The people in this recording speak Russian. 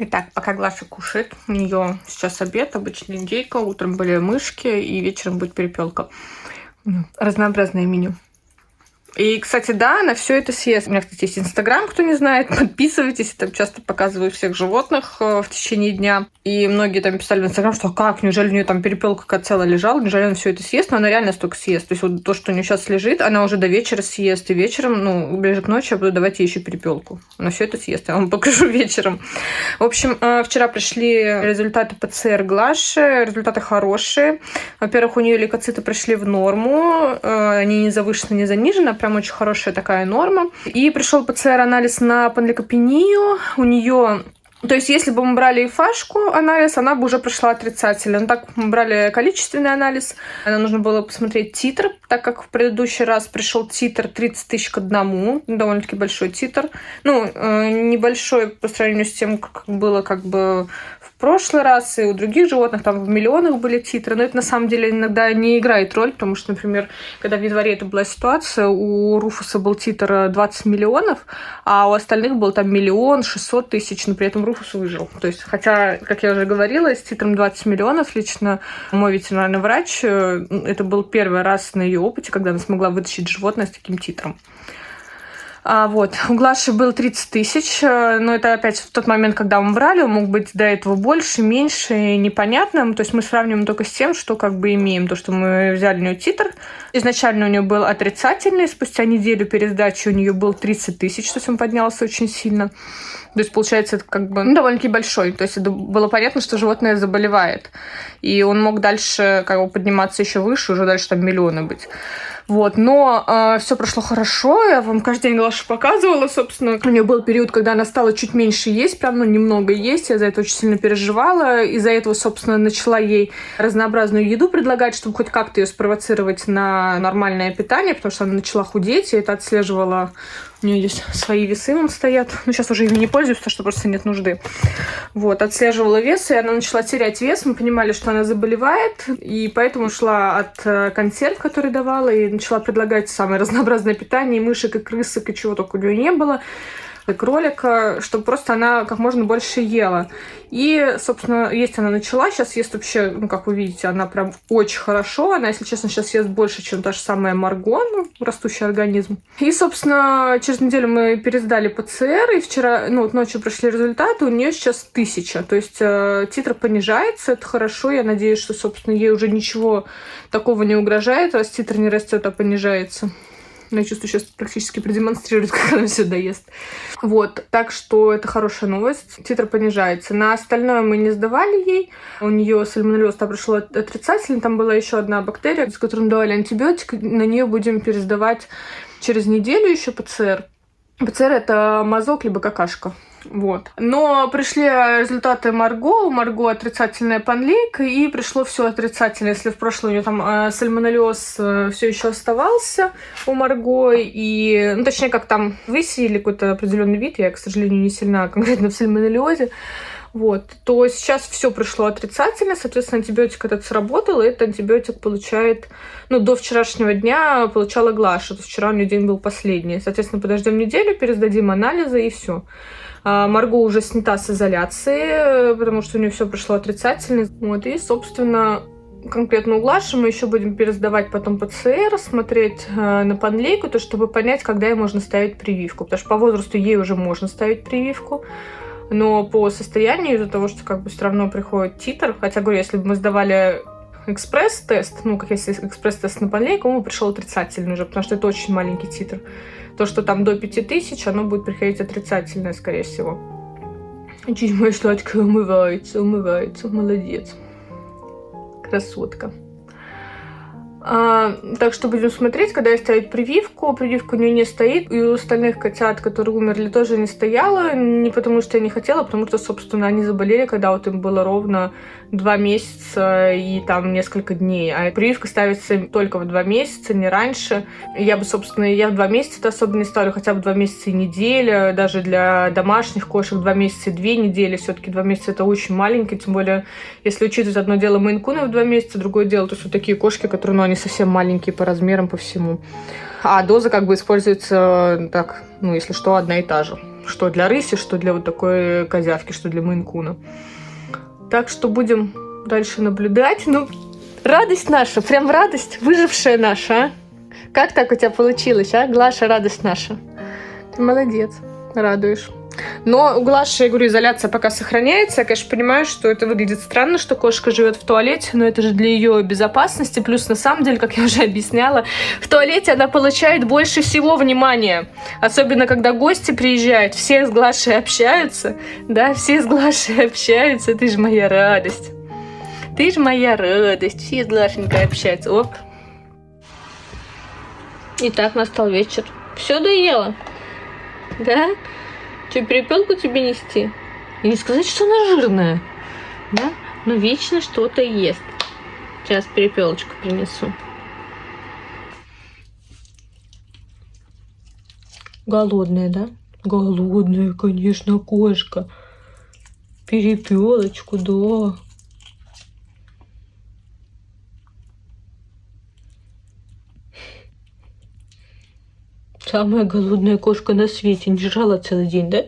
Итак, пока Глаша кушает, у нее сейчас обед, обычно индейка, утром были мышки и вечером будет перепелка. Разнообразное меню. И, кстати, да, она все это съест. У меня, кстати, есть Инстаграм, кто не знает, подписывайтесь. Я там часто показываю всех животных в течение дня. И многие там писали в Инстаграм, что как, неужели у нее там перепелка какая целая лежала, неужели она все это съест? Но она реально столько съест. То есть вот то, что у нее сейчас лежит, она уже до вечера съест. И вечером, ближе к ночи я буду давать ей еще перепелку. Она все это съест, я вам покажу вечером. В общем, вчера пришли результаты ПЦР Глаши. Результаты хорошие. Во-первых, у нее лейкоциты пришли в норму. Они не завышены, не занижены. Прям очень хорошая такая норма. И пришел ПЦР-анализ на панлейкопению. У нее... То есть, если бы мы брали ИФАшку анализ, она бы уже пришла отрицательно. Но так мы брали количественный анализ. Нам нужно было посмотреть титр, так как в предыдущий раз пришел титр 30 тысяч к 1. Довольно-таки большой титр. Небольшой по сравнению с тем, как было в прошлый раз, и у других животных там в миллионах были титры. Но это на самом деле иногда не играет роль, потому что, например, когда в январе это была ситуация, у Руфуса был титр 20 миллионов, а у остальных был там 1 600 000, но при этом Руфус выжил. То есть, хотя, как я уже говорила, с титром 20 миллионов лично мой ветеринарный врач, это был первый раз на ее опыте, когда она смогла вытащить животное с таким титром. У Глаши был 30 тысяч, но это опять в тот момент, когда мы брали, он мог быть до этого больше, меньше, непонятным. То есть мы сравниваем только с тем, что имеем. То, что мы взяли у нее титр. Изначально у нее был отрицательный, спустя неделю пересдачи у нее был 30 тысяч, то есть он поднялся очень сильно. То есть, получается, это довольно-таки большой. То есть это было понятно, что животное заболевает. И он мог дальше подниматься еще выше, уже дальше там миллионы быть. Но все прошло хорошо. Я вам каждый день Глашу показывала, собственно. У нее был период, когда она стала чуть меньше есть, прям, немного есть. Я за это очень сильно переживала. Из-за этого, собственно, начала ей разнообразную еду предлагать, чтобы хоть как-то ее спровоцировать на нормальное питание, потому что она начала худеть. Я это отслеживала. У нее здесь свои весы вон стоят. Сейчас уже ими не пользуюсь, потому что просто нет нужды. Отслеживала вес, и она начала терять вес. Мы понимали, что она заболевает, и поэтому ушла от консерв, которые давала, и начала предлагать самое разнообразное питание, и мышек, и крысок, и чего только у нее не было, и кролика, чтобы просто она как можно больше ела. И, собственно, есть она начала. Сейчас ест вообще, как вы видите, она прям очень хорошо. Она, если честно, сейчас ест больше, чем та же самая Марго, растущий организм. И, собственно, через неделю мы пересдали ПЦР, и вчера, ночью пришли результаты, у нее сейчас 1000. То есть титр понижается, это хорошо. Я надеюсь, что, собственно, ей уже ничего такого не угрожает, раз титр не растет, а понижается. Я чувствую, сейчас практически продемонстрирует, как она все доест. Так что это хорошая новость. Титр понижается. На остальное мы не сдавали ей. У нее сальмонеллез пришел отрицательный. Там была еще одна бактерия, с которой мы давали антибиотик. На нее будем пересдавать через неделю еще ПЦР. ПЦР – это мазок либо какашка. Но пришли результаты Марго. У Марго отрицательная панлейка, и пришло все отрицательно. Если в прошлом у нее там сальмонеллез все еще оставался у Марго, и, точнее, как там высеяли какой-то определенный вид, я, к сожалению, не сильна конкретно в сальмонеллезе, то сейчас все пришло отрицательно, соответственно, антибиотик этот сработал, и этот антибиотик получает, до вчерашнего дня получала Глаша, то есть вчера у нее день был последний. Соответственно, подождем неделю, пересдадим анализы, и все. Марго уже снята с изоляции, потому что у нее все пришло отрицательно. И, собственно, конкретно у Глаши мы еще будем пересдавать потом ПЦР, смотреть на панлейку, чтобы понять, когда ей можно ставить прививку. Потому что по возрасту ей уже можно ставить прививку. Но по состоянию, из-за того, что все равно приходит титр, хотя, говорю, если бы мы сдавали экспресс-тест, как если экспресс-тест на панлейку, он бы пришел отрицательный уже, потому что это очень маленький титр. То, что там до 5000, оно будет приходить отрицательное, скорее всего. Чуть моя сладкая умывается, молодец. Красотка. Так что будем смотреть, когда ей ставить прививку. Прививка у нее не стоит. И у остальных котят, которые умерли, тоже не стояла. Не потому что я не хотела, а потому что, собственно, они заболели, когда им было ровно 2 месяца и там несколько дней. А прививка ставится только в 2 месяца, не раньше. Я бы, собственно, в 2 месяца особо не ставлю, хотя бы 2 месяца и неделя. Даже для домашних кошек 2 месяца и 2 недели. Все-таки 2 месяца это очень маленький. Тем более, если учитывать одно дело мейн-куны в 2 месяца, другое дело, то есть такие кошки, которые, они совсем маленькие по размерам, по всему. А доза используется так, если что, одна и та же. Что для рыси, что для вот такой козявки, что для мейн-куна. Так что будем дальше наблюдать. Ну, радость наша, прям радость, выжившая наша, а? Как так у тебя получилось, а? Глаша, радость наша. Ты молодец, радуешь. Но у Глаши, я говорю, изоляция пока сохраняется. Я, конечно, понимаю, что это выглядит странно, что кошка живет в туалете, но это же для ее безопасности. Плюс, на самом деле, как я уже объясняла, в туалете она получает больше всего внимания. Особенно, когда гости приезжают, все с Глашей общаются. Да, все с Глашей общаются. Ты же моя радость. Ты же моя радость. Все с Глашенькой общаются. Оп. Итак, настал вечер. Все доела? Да? Что, перепелку тебе нести? И не сказать, что она жирная. Да? Но вечно что-то ест. Сейчас перепелочку принесу. Голодная, да? Голодная, конечно, кошка. Перепелочку, да. Самая голодная кошка на свете. Не жрала целый день, да?